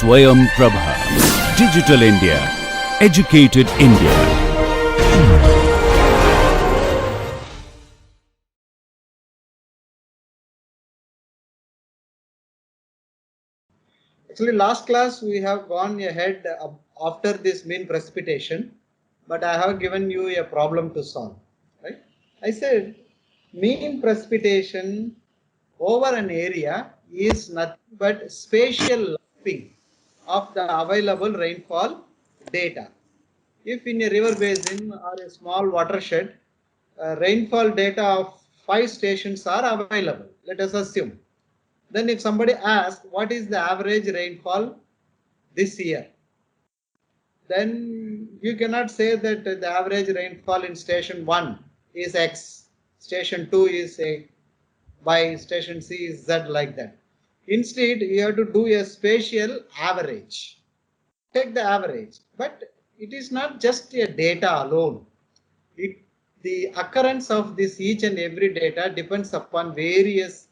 Swayam Prabha. Digital India. Educated India. Actually, last class we have gone ahead after this mean precipitation, but I have given you a problem to solve. Right? I said mean precipitation over an area is nothing but spatial lumping of the available rainfall data. If in a river basin or a small watershed, rainfall data of 5 stations are available, let us assume. Then if somebody asks what is the average rainfall this year, then you cannot say that the average rainfall in station 1 is X, station 2 is A, by station C is Z, like that. Instead, you have to do a spatial average. Take the average, but it is not just a data alone. The occurrence of this each and every data depends upon various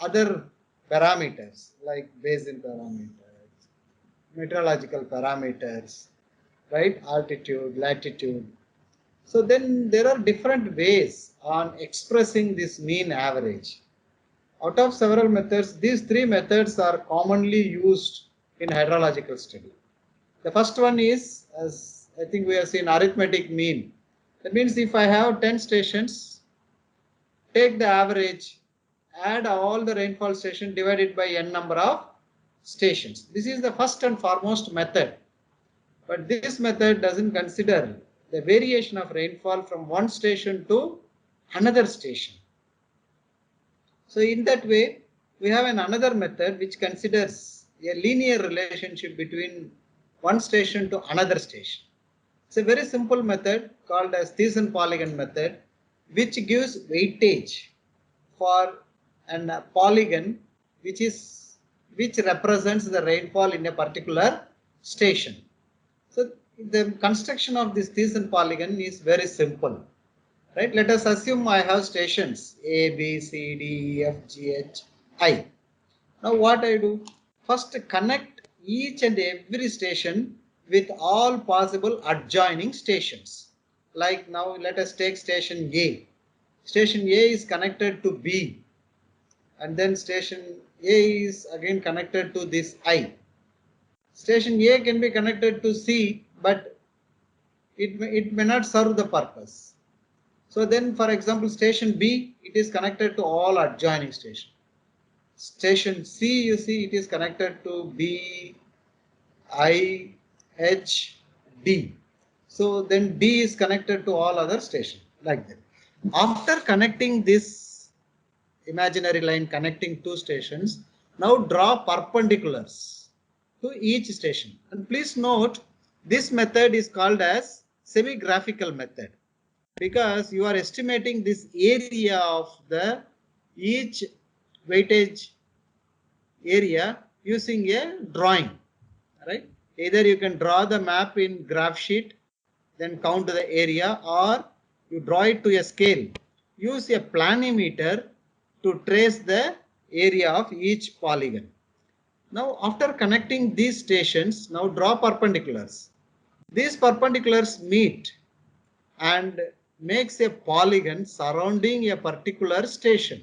other parameters like basin parameters, meteorological parameters, right? Altitude, latitude. So then there are different ways on expressing this mean average. Out of several methods, these three methods are commonly used in hydrological study. The first one is, as I think we have seen, arithmetic mean. That means if I have 10 stations, take the average, add all the rainfall station divided by n number of stations. This is the first and foremost method. But this method doesn't consider the variation of rainfall from one station to another station. So in that way, we have another method which considers a linear relationship between one station to another station. It's a very simple method called as Thiessen-Polygon method, which gives weightage for a polygon which represents the rainfall in a particular station. So the construction of this Thiessen-Polygon is very simple. Right? Let us assume I have stations A, B, C, D, E, F, G, H, I. Now what I do? First connect each and every station with all possible adjoining stations. Like now let us take station A. Station A is connected to B, and then station A is again connected to this I. Station A can be connected to C, but it may not serve the purpose. So then, for example, station B, it is connected to all adjoining stations. Station C, you see, it is connected to B, I, H, D. So then D is connected to all other stations, like that. After connecting this imaginary line connecting two stations, now draw perpendiculars to each station. And please note, this method is called as semi-graphical method, because you are estimating this area of the each weightage area using a drawing, right? Either you can draw the map in graph sheet, then count the area, or you draw it to a scale. Use a planimeter to trace the area of each polygon. Now after connecting these stations, now draw perpendiculars. These perpendiculars meet and makes a polygon surrounding a particular station,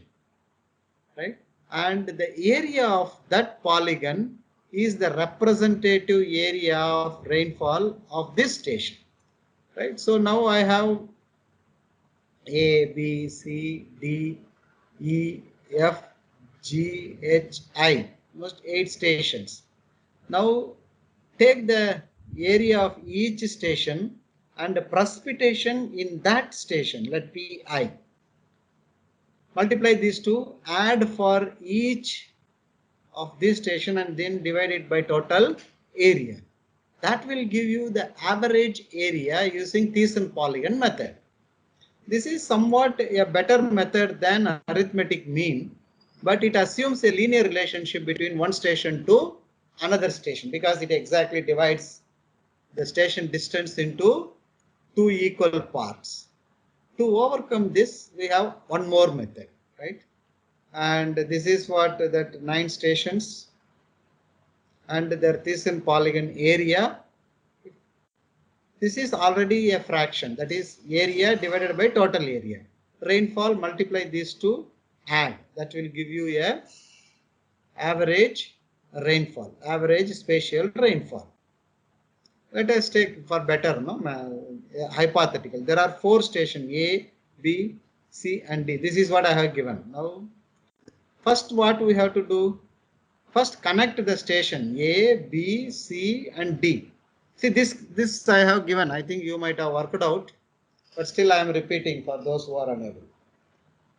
right? And the area of that polygon is the representative area of rainfall of this station, right? So now I have A, B, C, D, E, F, G, H, I, almost 8 stations. Now take the area of each station and the precipitation in that station, let Pi. Multiply these two, add for each of this station and then divide it by total area. That will give you the average area using Thiessen-Polygon method. This is somewhat a better method than arithmetic mean, but it assumes a linear relationship between one station to another station, because it exactly divides the station distance into two equal parts. To overcome this, we have one more method, right? And this is what that 9 stations, and the Cartesian polygon area. This is already a fraction, that is area divided by total area. Rainfall, multiply these two, add. That will give you a average rainfall, average spatial rainfall. Let us take for better, hypothetical. There are 4 stations A, B, C and D. This is what I have given. Now, first what we have to do? First connect the station A, B, C and D. See this I have given. I think you might have worked out, but still I am repeating for those who are unable.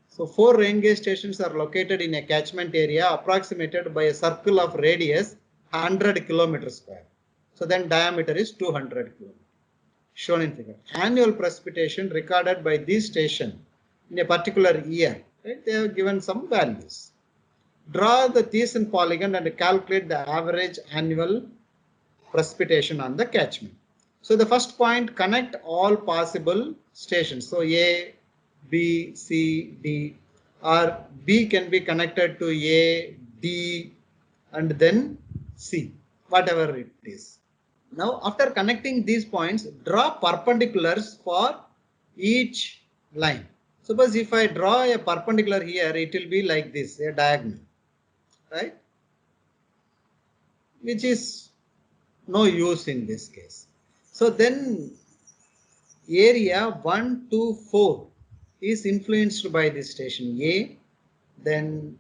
So 4 rain gauge stations are located in a catchment area approximated by a circle of radius 100 kilometers square. So then diameter is 200 kilometers. Shown in figure. Annual precipitation recorded by this station in a particular year. Right? They have given some values. Draw the Cartesian polygon and calculate the average annual precipitation on the catchment. So the first point, connect all possible stations. So A, B, C, D, or B can be connected to A, D and then C, whatever it is. Now after connecting these points, draw perpendiculars for each line. Suppose if I draw a perpendicular here, it will be like this, a diagonal, right? Which is no use in this case. So then area 1 to 4 is influenced by this station A, then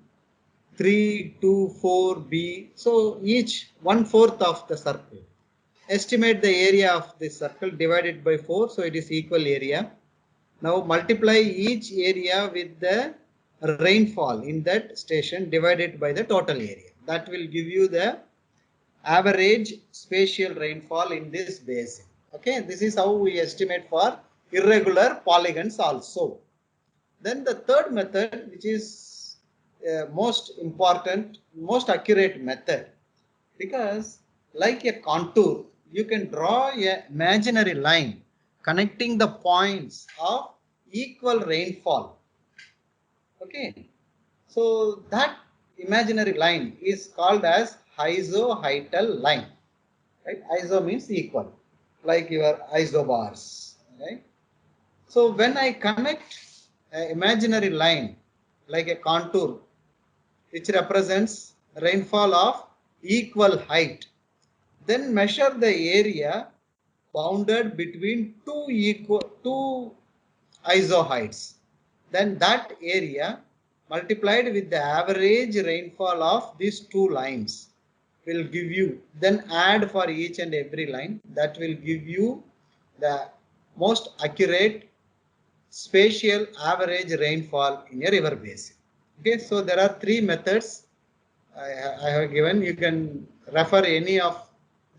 3 to 4B. So each 1/4 of the circle. Estimate the area of this circle, divided by 4, so it is equal area. Now multiply each area with the rainfall in that station divided by the total area. That will give you the average spatial rainfall in this basin. Okay, this is how we estimate for irregular polygons also. Then the third method, which is most important, most accurate method, because like a contour, you can draw a imaginary line connecting the points of equal rainfall. Okay, so that imaginary line is called as isoheital line. Right? Iso means equal, like your isobars. Right? So when I connect an imaginary line like a contour which represents rainfall of equal height, then measure the area bounded between two isoheights. Then that area multiplied with the average rainfall of these two lines will give you, then add for each and every line, that will give you the most accurate spatial average rainfall in a river basin. Okay, so there are 3 methods I have given. You can refer any of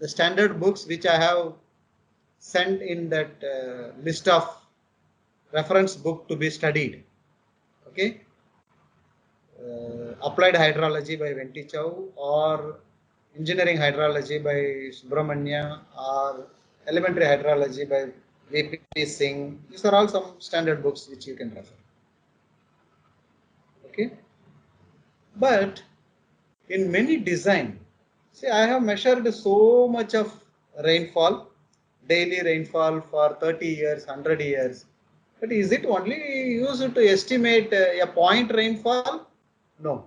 the standard books which I have sent in that list of reference book to be studied. Okay, Applied Hydrology by Venti Chow, or Engineering Hydrology by Subramanya, or Elementary Hydrology by VP Singh. These are all some standard books which you can refer. Okay, but in many design, see, I have measured so much of rainfall, daily rainfall for 30 years, 100 years. But is it only used to estimate a point rainfall? No,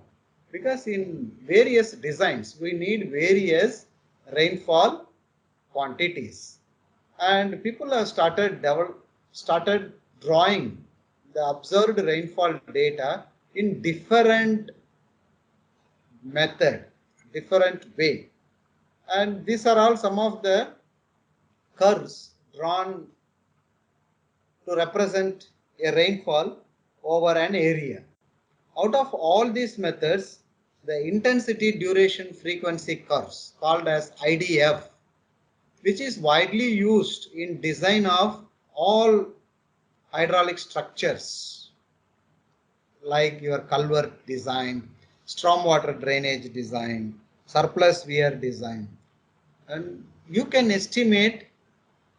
because in various designs, we need various rainfall quantities. And people have started drawing the observed rainfall data in different method, different way. And these are all some of the curves drawn to represent a rainfall over an area. Out of all these methods, the intensity duration frequency curves, called as IDF, which is widely used in design of all hydraulic structures, like your culvert design, stormwater drainage design, surplus weir design. And you can estimate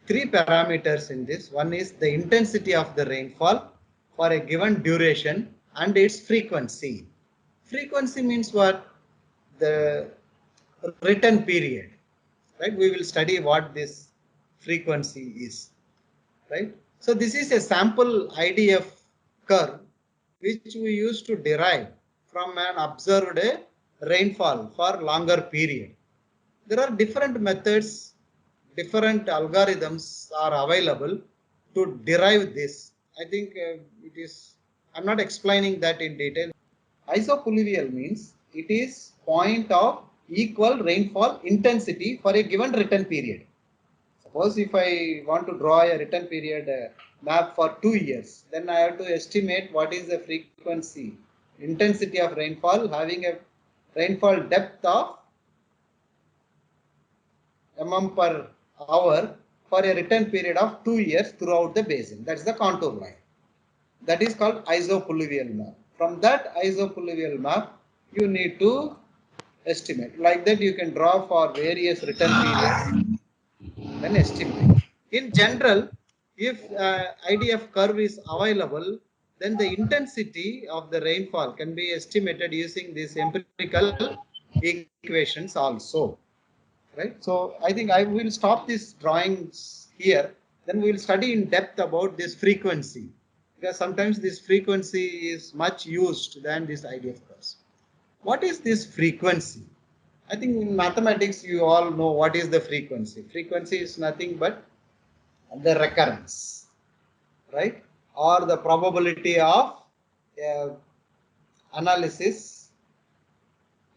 3 parameters in this. One is the intensity of the rainfall for a given duration and its frequency. Frequency means what? The return period, right? We will study what this frequency is, right? So this is a sample IDF curve which we used to derive from an observed rainfall for longer period. There are different methods, different algorithms are available to derive this. I think it is, I'm not explaining that in detail. Isopluvial means it is point of equal rainfall intensity for a given return period. Suppose if I want to draw a return period map for 2 years, then I have to estimate what is the frequency, intensity of rainfall having a rainfall depth of per hour for a return period of 2 years throughout the basin. That's the contour line. That is called isopluvial map. From that isopluvial map, you need to estimate. Like that, you can draw for various return periods, then estimate. In general, if IDF curve is available, then the intensity of the rainfall can be estimated using these empirical equations also. Right. So I think I will stop these drawings here. Then we will study in depth about this frequency, because sometimes this frequency is much used than this IDF curves. What is this frequency? I think in mathematics you all know what is the frequency. Frequency is nothing but the recurrence, right? Or the probability of analysis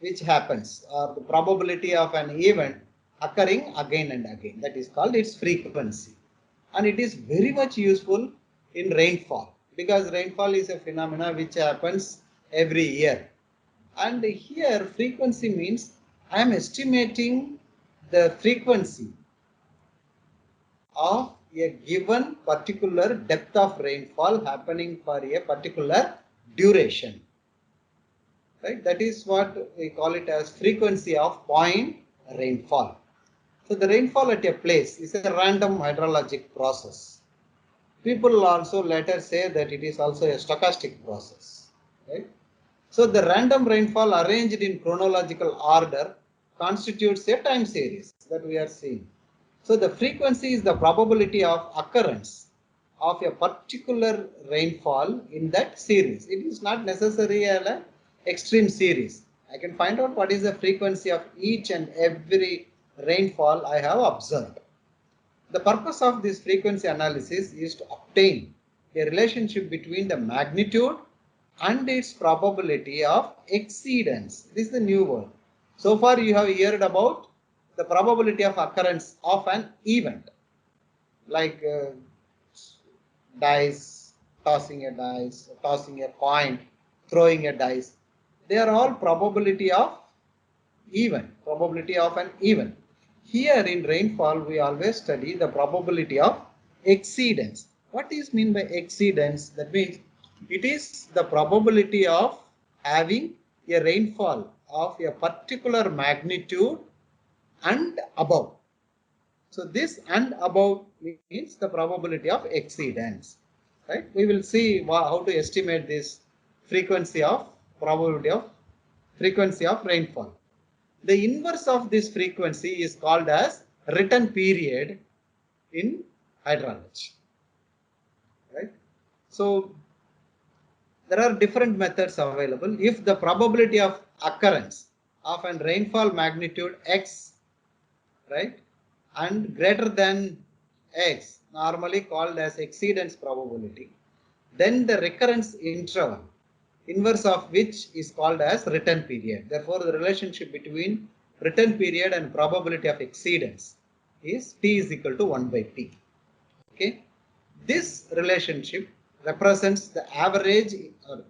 which happens, or the probability of an event occurring again and again. That is called its frequency. And it is very much useful in rainfall, because rainfall is a phenomena which happens every year. And here frequency means I am estimating the frequency of a given particular depth of rainfall happening for a particular duration. Right? That is what we call it as frequency of point rainfall. So the rainfall at a place is a random hydrologic process. People also later say that it is also a stochastic process. Right? So the random rainfall arranged in chronological order constitutes a time series that we are seeing. So the frequency is the probability of occurrence of a particular rainfall in that series. It is not necessarily an extreme series. I can find out what is the frequency of each and every rainfall I have observed. The purpose of this frequency analysis is to obtain a relationship between the magnitude and its probability of exceedance. This is the new word. So far you have heard about the probability of occurrence of an event, like dice, tossing a dice, tossing a coin, throwing a dice. They are all probability of event, probability of an event. Here in rainfall, we always study the probability of exceedance. What is mean by exceedance? That means it is the probability of having a rainfall of a particular magnitude and above. So this and above means the probability of exceedance. Right? We will see how to estimate this frequency of probability of frequency of rainfall. The inverse of this frequency is called as return period in hydrology. Right? So there are different methods available. If the probability of occurrence of an rainfall magnitude x, right, and greater than x, normally called as exceedance probability, then the recurrence interval, inverse of which is called as return period. Therefore, the relationship between return period and probability of exceedance is t is equal to 1 by t. Okay, this relationship represents the average, or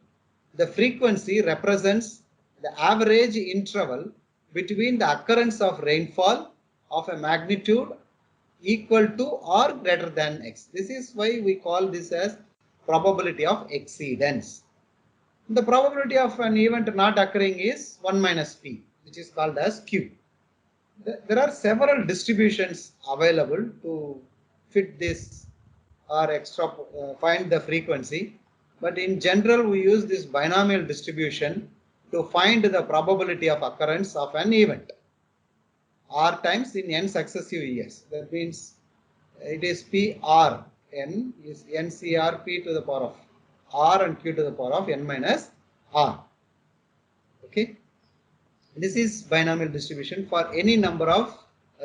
the frequency represents the average interval between the occurrence of rainfall of a magnitude equal to or greater than x. This is why we call this as probability of exceedance. The probability of an event not occurring is 1 minus p, which is called as q. There are several distributions available to fit this or find the frequency, but in general we use this binomial distribution to find the probability of occurrence of an event. R times in n successive years. That means it is PR. N is NCR P to the power of R and Q to the power of n minus R. Okay. This is binomial distribution for any number of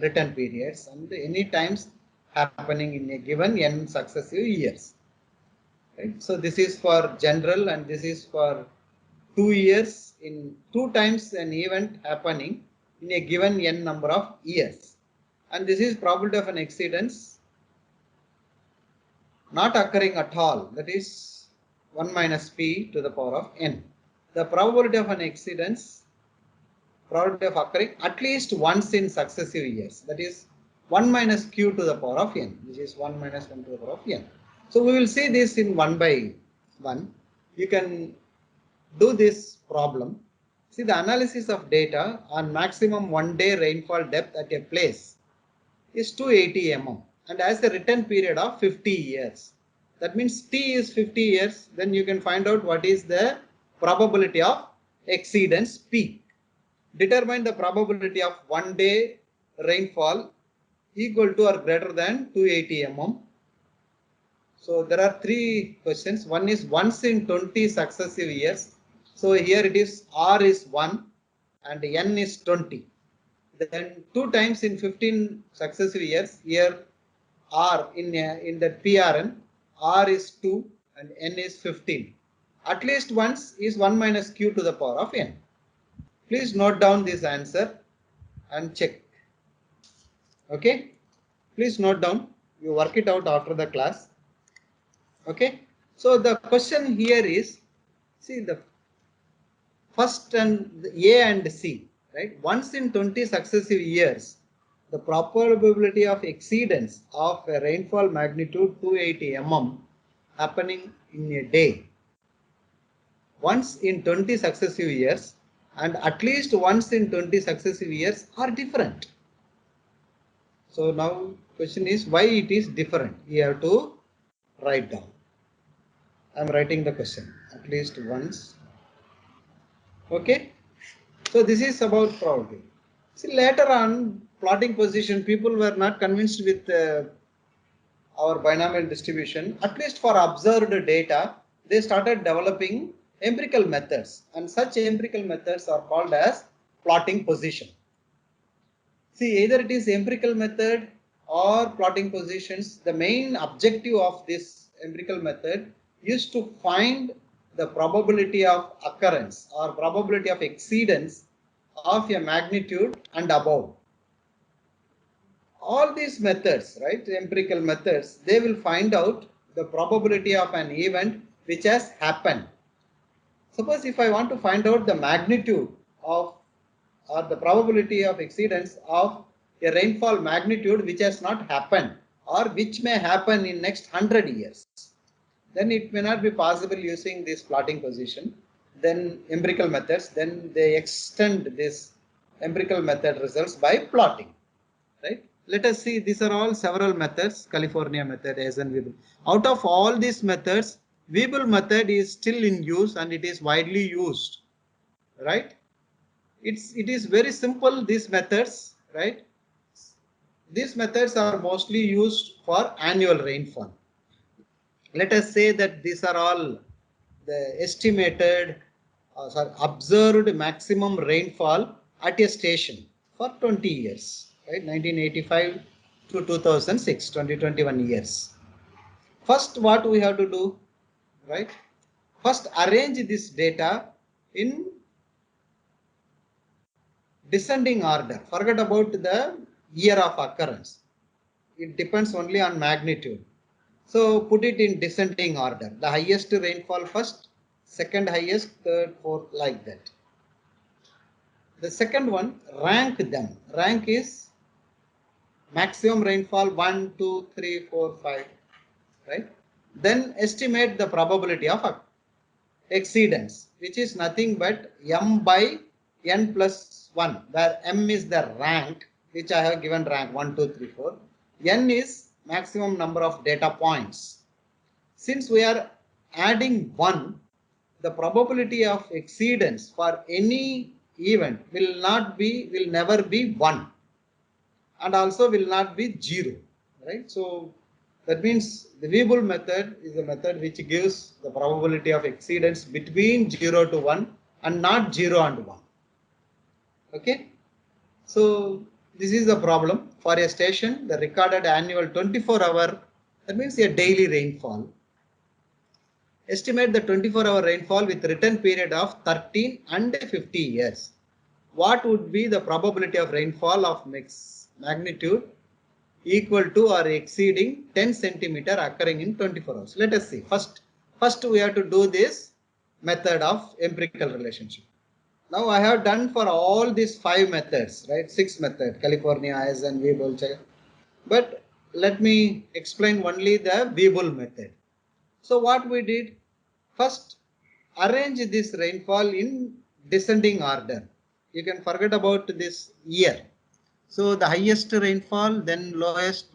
return periods and any times happening in a given n successive years. Right. So this is for general and this is for 2 years in 2 times an event happening in a given n number of years. And this is probability of an exceedance not occurring at all, that is 1 minus p to the power of n. The probability of an exceedance, probability of occurring at least once in successive years, that is 1 minus q to the power of n, which is 1 minus 1 to the power of n. So we will see this in 1 by 1. You can do this problem. See, the analysis of data on maximum 1-day rainfall depth at a place is 280 mm and has a return period of 50 years. That means T is 50 years. Then you can find out what is the probability of exceedance P. Determine the probability of 1-day rainfall equal to or greater than 280 mm. So there are 3 questions. One is once in 20 successive years. So here it is R is 1 and N is 20. Then 2 times in 15 successive years. Here R in the PRN, R is 2 and N is 15. At least once is 1 minus Q to the power of N. Please note down this answer and check. Okay. Please note down. You work it out after the class. Okay. So the question here is, see the first and the A and C, right? Once in 20 successive years, the probability of exceedance of a rainfall magnitude 280 mm happening in a day. Once in 20 successive years and at least once in 20 successive years are different. So now question is why it is different. You have to write down. I am writing the question at least once. Okay. So this is about probability. See, later on, plotting position, people were not convinced with our binomial distribution. At least for observed data, they started developing empirical methods, and such empirical methods are called as plotting position. See, either it is empirical method or plotting positions. The main objective of this empirical method is to find the probability of occurrence or probability of exceedance of a magnitude and above. All these methods, right, empirical methods, they will find out the probability of an event which has happened. Suppose if I want to find out the magnitude of or the probability of exceedance of a rainfall magnitude which has not happened or which may happen in next 100 years, then it may not be possible using this plotting position. Then empirical methods, then they extend this empirical method results by plotting, right? Let us see, these are all several methods, California method, Eisenhower. Out of all these methods, Weibull method is still in use and it is widely used, right? It is very simple, these methods, right? These methods are mostly used for annual rainfall. Let us say that these are all the estimated observed maximum rainfall at a station for 20 years, right? 1985 to 2006, 2021 years. First, what we have to do, right? First, arrange this data in descending order. Forget about the year of occurrence. It depends only on magnitude. So put it in descending order. The highest rainfall first, second highest, third, fourth, like that. The second one, rank them. Rank is maximum rainfall 1, 2, 3, 4, 5, right? Then estimate the probability of exceedance, which is nothing but m by n plus 1, where m is the rank, which I have given rank 1, 2, 3, 4. N is maximum number of data points. Since we are adding 1, the probability of exceedance for any event will never be 1. and also will not be 0, right? So that means the Weibull method is a method which gives the probability of exceedance between 0 to 1 and not 0 and 1. Okay. So this is the problem for a station, the recorded annual 24-hour, that means a daily rainfall. Estimate the 24-hour rainfall with written period of 13 and 50 years. What would be the probability of rainfall of magnitude equal to or exceeding 10 centimeter occurring in 24 hours? Let us see. First we have to do this method of empirical relationship. Now I have done for all these 5 methods, right? 6 methods, California, Eisen, Weibull, but let me explain only the Weibull method. So what we did, first arrange this rainfall in descending order. You can forget about this year. So the highest rainfall, then lowest.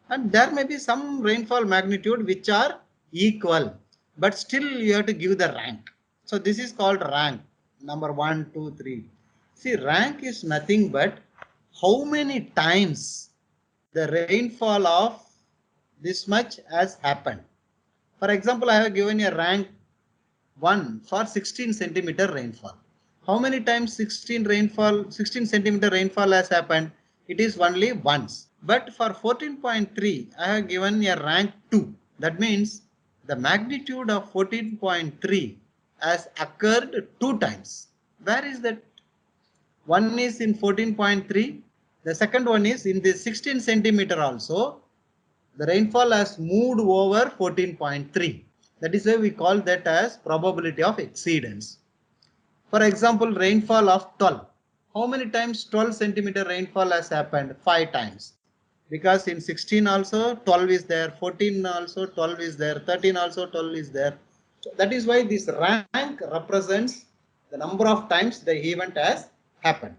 And there may be some rainfall magnitude which are equal, but still you have to give the rank. So this is called rank, number 1, 2, 3. See, rank is nothing but how many times the rainfall of this much has happened. For example, I have given a rank 1 for 16 centimeter rainfall. How many times 16 centimeter rainfall has happened? It is only once. But for 14.3, I have given a rank 2. That means the magnitude of 14.3 has occurred 2 times. Where is that? One is in 14.3. The second one is in the 16 centimeter also. The rainfall has moved over 14.3. That is why we call that as probability of exceedance. For example, rainfall of 12. How many times 12 centimeter rainfall has happened? 5 times. Because in 16 also 12 is there, 14 also 12 is there, 13 also 12 is there. So that is why this rank represents the number of times the event has happened.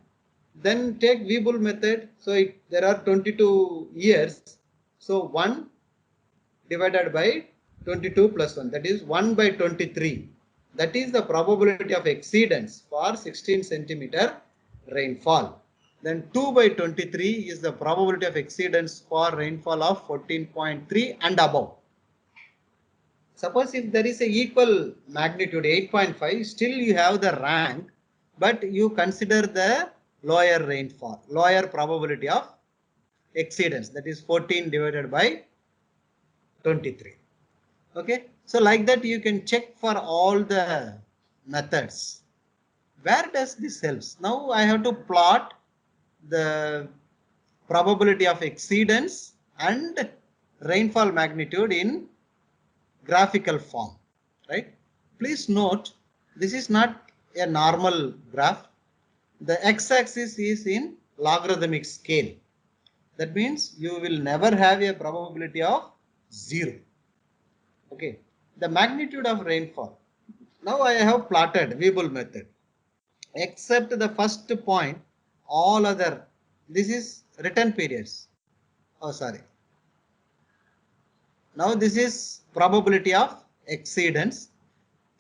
Then take Weibull method. So there are 22 years. So 1 divided by 22 plus 1, that is 1 by 23. That is the probability of exceedance for 16 centimeter rainfall. Then 2 by 23 is the probability of exceedance for rainfall of 14.3 and above. Suppose if there is a equal magnitude 8.5, still you have the rank, but you consider the lower rainfall, lower probability of exceedance, that is 14 divided by 23. Okay, so like that you can check for all the methods. Where does this helps? Now I have to plot the probability of exceedance and rainfall magnitude in graphical form, right? Please note, this is not a normal graph. The x-axis is in logarithmic scale. That means you will never have a probability of 0. Okay, the magnitude of rainfall. Now I have plotted Weibull method. Except the first point, all other, this is written periods. Oh, sorry. Now this is probability of exceedance.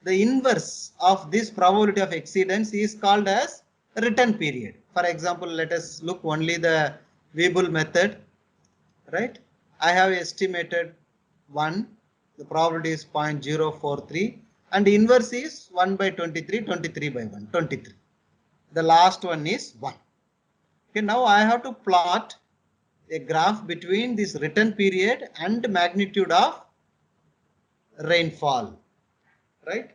The inverse of this probability of exceedance is called as written period. For example, let us look only the Weibull method, right? I have estimated 1, the probability is 0.043, and the inverse is 1 by 23, 23 by 1, 23. The last one is 1. Okay, now I have to plot a graph between this written period and magnitude of rainfall, right?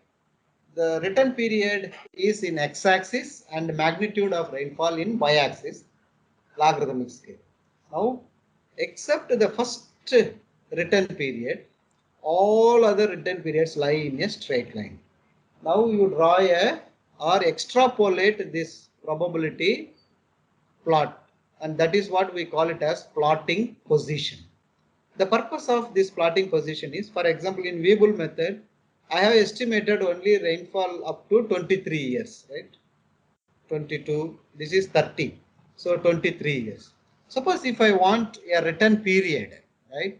The written period is in x-axis and magnitude of rainfall in y-axis, logarithmic scale. Now, except the first written period, all other written periods lie in a straight line. Now you draw a or extrapolate this probability plot, and that is what we call it as plotting position. The purpose of this plotting position is, for example, in Weibull method, I have estimated only rainfall up to 23 years, right? 22, this is 30, so 23 years. Suppose if I want a written period, right,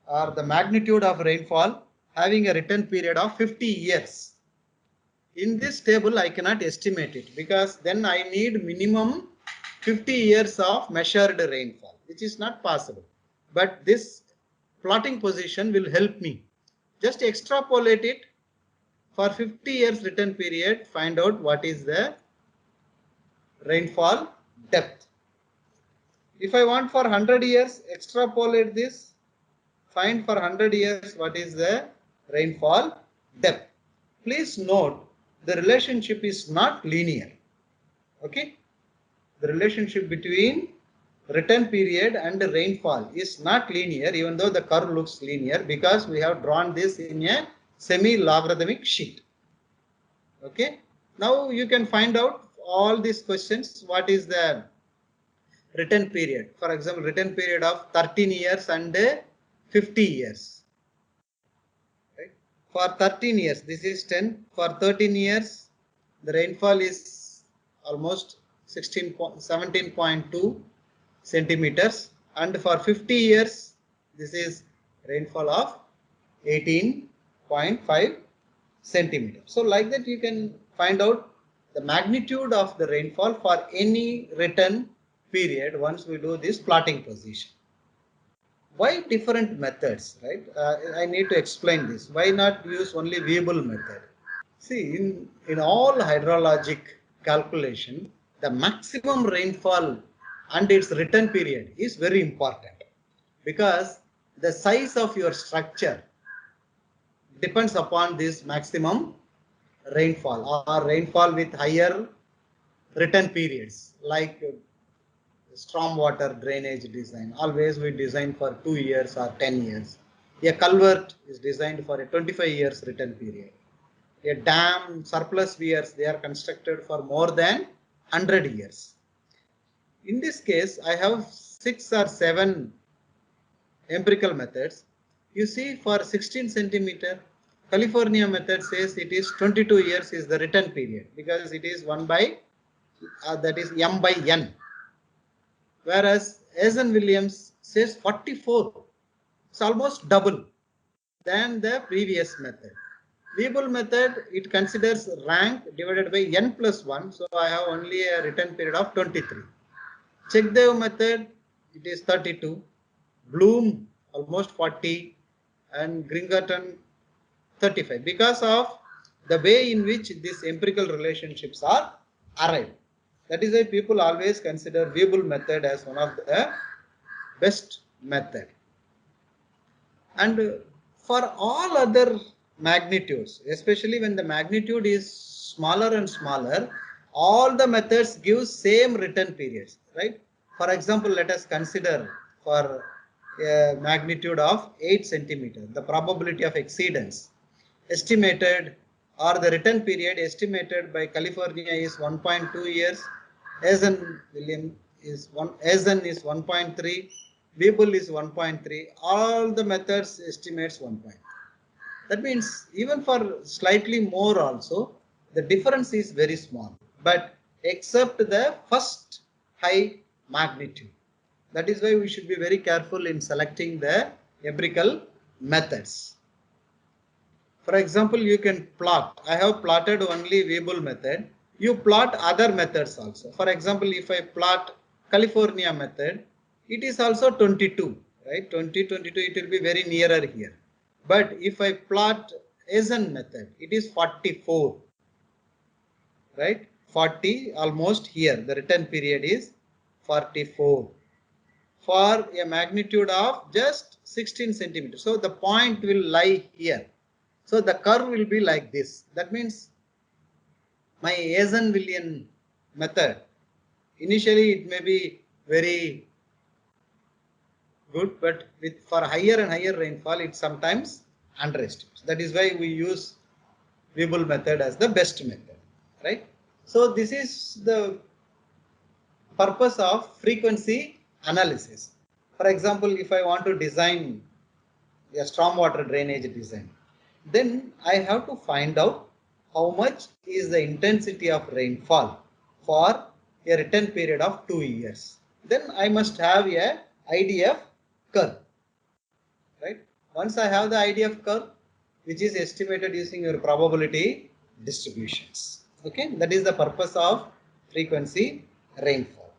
or the magnitude of rainfall having a written period of 50 years. In this table, I cannot estimate it because then I need minimum 50 years of measured rainfall, which is not possible. But this plotting position will help me. Just extrapolate it for 50 years written period, find out what is the rainfall depth. If I want for 100 years, extrapolate this, find for 100 years what is the rainfall depth. Please note the relationship is not linear. Okay, the relationship between written period and the rainfall is not linear, even though the curve looks linear, because we have drawn this in a semi-logarithmic sheet. Okay, now you can find out all these questions. What is the written period? For example, written period of 13 years and 50 years. Right? For 13 years, this is 10. For 13 years, the rainfall is almost 17.2 centimeters, and for 50 years, this is rainfall of 18.5 centimeters. So like that, you can find out the magnitude of the rainfall for any written period once we do this plotting position. Why different methods, right? I need to explain this. Why not use only Weibull method? See, in all hydrologic calculation, the maximum rainfall and its written period is very important, because the size of your structure depends upon this maximum rainfall or rainfall with higher written periods, like stormwater drainage design. Always we design for 2 years or 10 years. A culvert is designed for a 25 years written period. A dam, surplus weirs, they are constructed for more than 100 years. In this case, I have 6 or 7 empirical methods. You see, for 16 centimeter, California method says it is 22 years is the written period, because it is 1 by, that is m by n. Whereas Eisen-Williams says 44. It's almost double than the previous method. Weibull method, it considers rank divided by n plus 1. So I have only a written period of 23. Chekdev method, it is 32. Bloom, almost 40. And Gringerton, 35. Because of the way in which these empirical relationships are arrived. That is why people always consider Weibull method as one of the best method. And for all other magnitudes, especially when the magnitude is smaller and smaller, all the methods give same written periods, right? For example, let us consider for a magnitude of 8 centimeter, the probability of exceedance estimated, or the written period estimated by California is 1.2 years. Eisen is 1.3, Weibull is 1.3. All the methods estimates 1.3. That means even for slightly more also, the difference is very small, but except the first high magnitude. That is why we should be very careful in selecting the empirical methods. For example, you can plot. I have plotted only Weibull method. You plot other methods also. For example, if I plot California method, it is also 22, right? 20, 22, it will be very nearer here. But if I plot Eisen method, it is 44, right? 40 almost here. The written period is 44 for a magnitude of just 16 centimeters. So the point will lie here. So the curve will be like this. That means my Eisen-Williams method, initially it may be very good, but for higher and higher rainfall, it sometimes underestimates. That is why we use Weibull method as the best method, right? So this is the purpose of frequency analysis. For example, if I want to design a stormwater drainage design, then I have to find out how much is the intensity of rainfall for a written period of 2 years. Then I must have a IDF curve, right? Once I have the IDF curve, which is estimated using your probability distributions. Okay, that is the purpose of frequency rainfall.